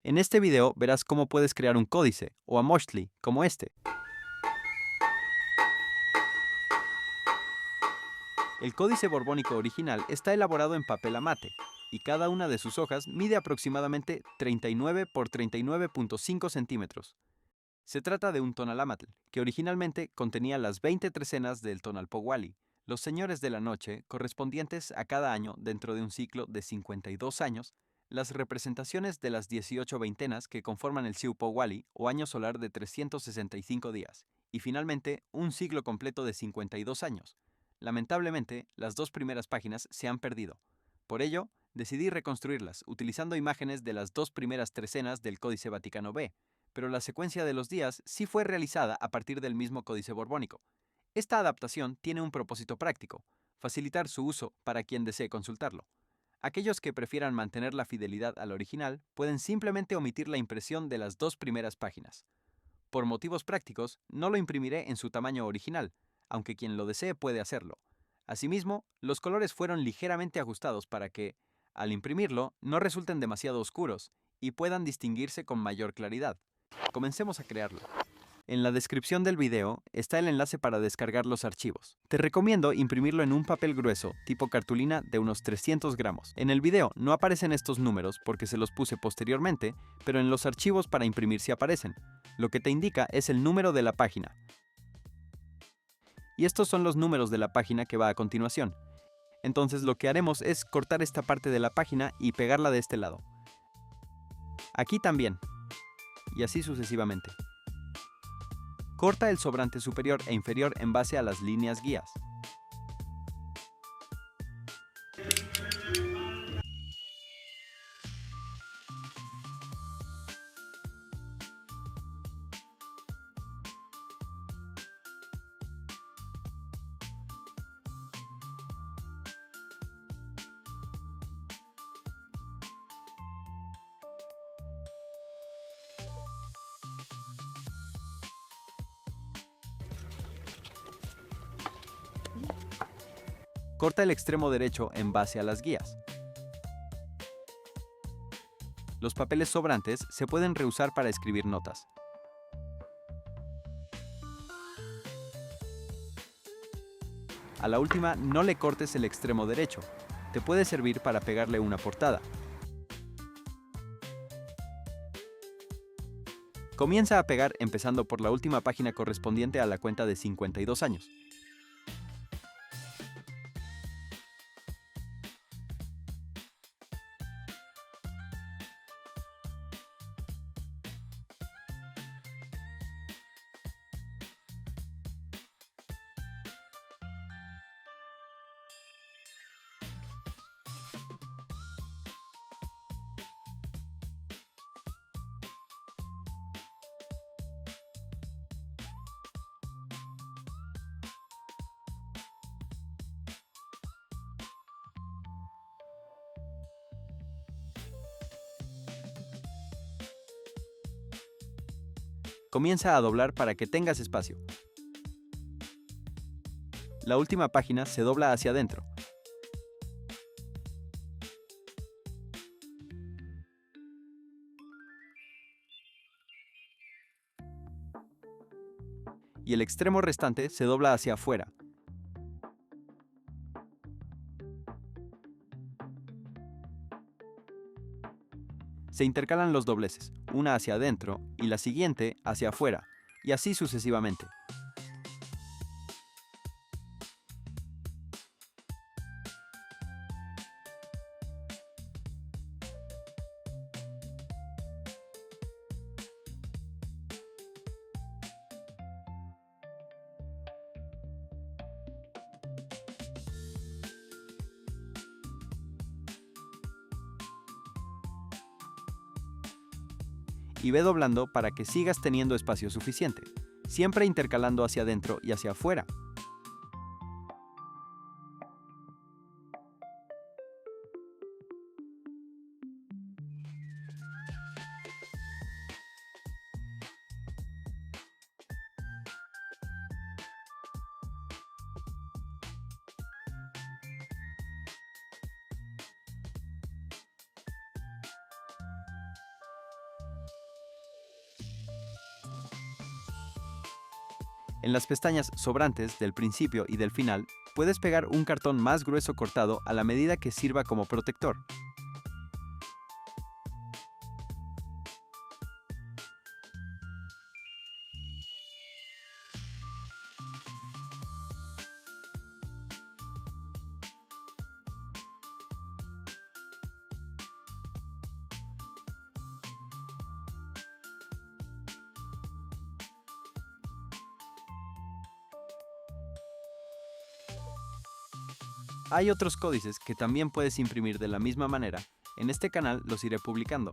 En este video verás cómo puedes crear un códice o amoxtli como este. El códice borbónico original está elaborado en papel amate y cada una de sus hojas mide aproximadamente 39 por 39.5 centímetros. Se trata de un tonalamatl, que originalmente contenía las 20 trecenas del Tonalpowali, los señores de la noche, correspondientes a cada año dentro de un ciclo de 52 años, las representaciones de las 18 veintenas que conforman el Siupowali o año solar de 365 días, y finalmente un siglo completo de 52 años. Lamentablemente, las dos primeras páginas se han perdido. Por ello, decidí reconstruirlas utilizando imágenes de las dos primeras trecenas del Códice Vaticano B, pero la secuencia de los días sí fue realizada a partir del mismo Códice Borbónico. Esta adaptación tiene un propósito práctico: facilitar su uso para quien desee consultarlo. Aquellos que prefieran mantener la fidelidad al original pueden simplemente omitir la impresión de las dos primeras páginas. Por motivos prácticos, no lo imprimiré en su tamaño original, aunque quien lo desee puede hacerlo. Asimismo, los colores fueron ligeramente ajustados para que, al imprimirlo, no resulten demasiado oscuros y puedan distinguirse con mayor claridad. Comencemos a crearlo. En la descripción del video está el enlace para descargar los archivos. Te recomiendo imprimirlo en un papel grueso, tipo cartulina, de unos 300 gramos. En el video no aparecen estos números porque se los puse posteriormente, pero en los archivos para imprimir sí aparecen. Lo que te indica es el número de la página. Y estos son los números de la página que va a continuación. Entonces lo que haremos es cortar esta parte de la página y pegarla de este lado. Aquí también. Y así sucesivamente. Corta el sobrante superior e inferior en base a las líneas guías. Corta el extremo derecho en base a las guías. Los papeles sobrantes se pueden reusar para escribir notas. A la última, no le cortes el extremo derecho. Te puede servir para pegarle una portada. Comienza a pegar empezando por la última página correspondiente a la cuenta de 52 años. Comienza a doblar para que tengas espacio. La última página se dobla hacia adentro. Y el extremo restante se dobla hacia afuera. Se intercalan los dobleces, una hacia adentro y la siguiente hacia afuera, y así sucesivamente. Y ve doblando para que sigas teniendo espacio suficiente, siempre intercalando hacia adentro y hacia afuera. En las pestañas sobrantes del principio y del final, puedes pegar un cartón más grueso cortado a la medida que sirva como protector. Hay otros códices que también puedes imprimir de la misma manera. En este canal los iré publicando.